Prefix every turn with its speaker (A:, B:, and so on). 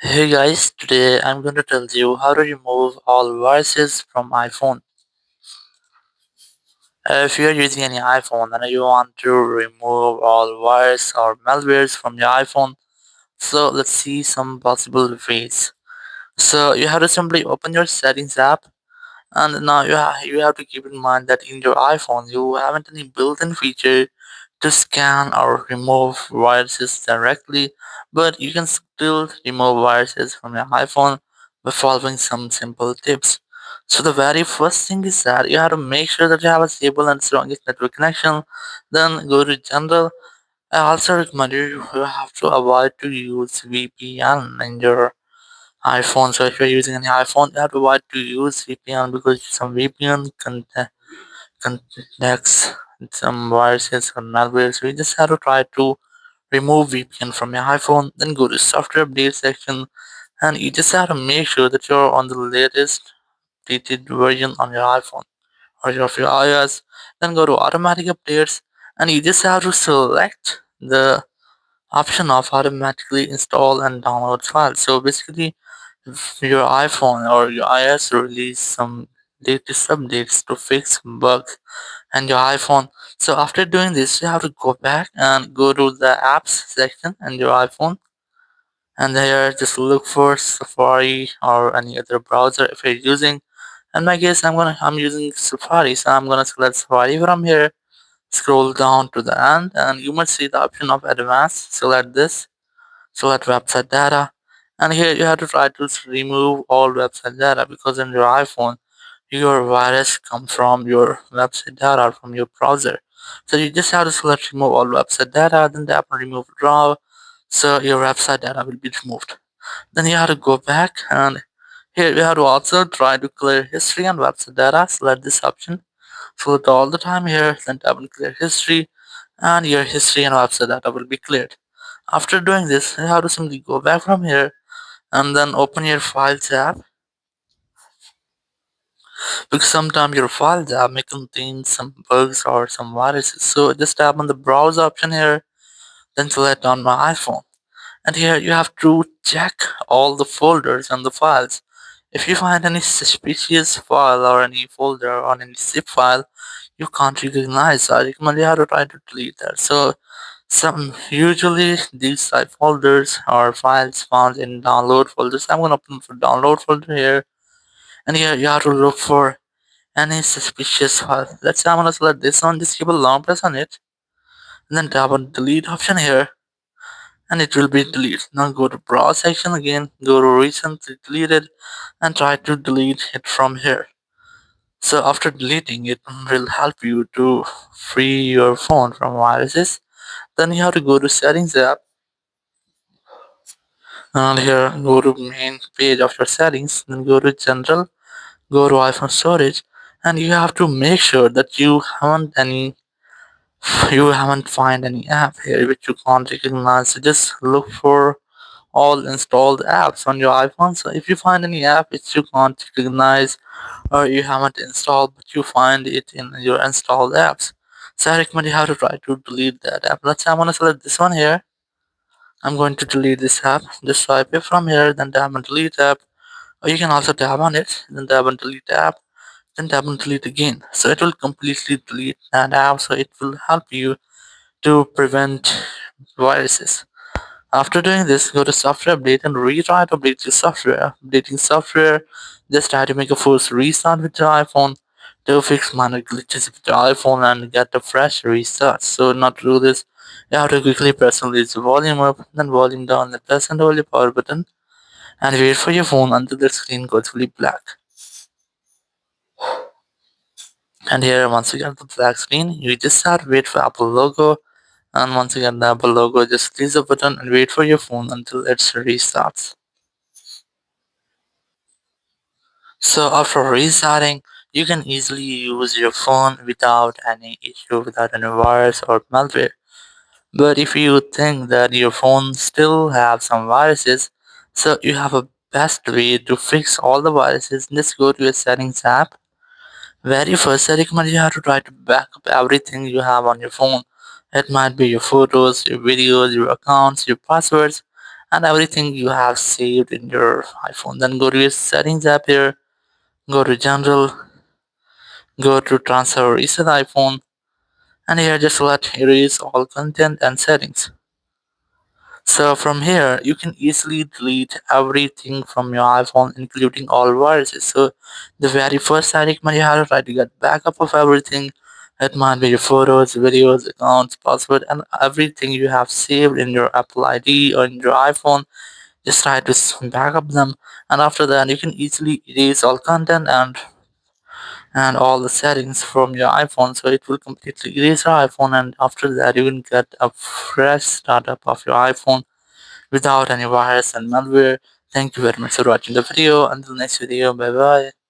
A: Hey guys, today I'm going to tell you how to remove all viruses from iPhone. If you're using any iPhone and you want to remove all virus or malwares from your iPhone, so let's see some possible ways. So you have to simply open your settings app. And now you have to keep in mind that in your iPhone you haven't any built-in feature to scan or remove viruses directly, but you can still remove viruses from your iPhone by following some simple tips. So the very first thing is that you have to make sure that you have a stable and strongest network connection. Then go to general. I also recommend you have to avoid to use VPN in your iPhone. So if you're using any iPhone, you have to avoid to use VPN because some VPN contacts some viruses or malware. So you just have to try to remove VPN from your iPhone. Then go to software update section, and you just have to make sure that you're on the latest updated version on your iPhone or of your iOS. Then go to automatic updates, and you just have to select the option of automatically install and download files. So basically, if your iPhone or your iOS release some latest updates to fix bugs and your iPhone. So after doing this, you have to go back and go to the apps section and your iPhone, and there just look for Safari or any other browser if you're using. In my case, I'm using Safari, so I'm gonna select Safari from here. Scroll down to the end, and you must see the option of advanced. Select this. Select website data, and here you have to try to remove all website data because in your iPhone your virus come from your website data from your browser. So you just have to select remove all website data, then tap on remove draw, so your website data will be removed. Then you have to go back, and here you have to also try to clear history and website data. Select this option, select all the time here, then tap on clear history, and your history and website data will be cleared. After doing this, you have to simply go back from here and then open your files app, because sometimes your files app may contain some bugs or some viruses. So just tap on the browse option here, then select on my iPhone. And here you have to check all the folders and the files. If you find any suspicious file or any folder or any zip file you can't recognize, I recommend you have to try to delete that. So some usually these type folders or files found in download folders. I'm gonna open for download folder here, and here you have to look for any suspicious file. Let's say I'm gonna select this one, just keep a long press on it, and then tap on delete option here, and it will be deleted. Now go to browse section again, go to recently deleted, and try to delete it from here. So after deleting it will help you to free your phone from viruses. Then you have to go to settings app, and here go to main page of your settings, then go to general, go to iPhone storage, and you have to make sure that you haven't find any app here which you can't recognize. So just look for all installed apps on your iPhone. So if you find any app which you can't recognize or you haven't installed but you find it in your installed apps, so I recommend you have to try to delete that app. Let's say I'm gonna select this one here. I'm going to delete this app. Just swipe it from here, then tap on delete app. Or you can also tap on it, then tap on delete app, then tap on delete again. So it will completely delete that app. So it will help you to prevent viruses. After doing this, go to software update and retry to update your software. Updating software, just try to make a forced restart with your iPhone to fix minor glitches with your iPhone and get a fresh restart. So not to do this, you have to quickly press and release the volume up, then volume down, then press and hold your power button and wait for your phone until the screen goes fully black. And here once you get the black screen, you just have to wait for Apple logo, and once you get the Apple logo, just release the button and wait for your phone until it restarts. So after restarting, you can easily use your phone without any issue, without any virus or malware. But if you think that your phone still have some viruses, so you have a best way to fix all the viruses. Just go to your settings app. Very first, I recommend you have to try to back up everything you have on your phone. It might be your photos, your videos, your accounts, your passwords, and everything you have saved in your iPhone. Then go to your settings app here, go to general, go to transfer reset iPhone, and here just select erase all content and settings. So from here, you can easily delete everything from your iPhone, including all viruses. So the very first setting you have to try to get backup of everything. It might be your photos, videos, accounts, password, and everything you have saved in your Apple ID or in your iPhone. Just try to backup them, and after that, you can easily erase all content and all the settings from your iPhone. So it will completely erase your iPhone, and after that, you can get a fresh startup of your iPhone without any virus and malware. Thank you very much for watching the video. Until next video, bye bye.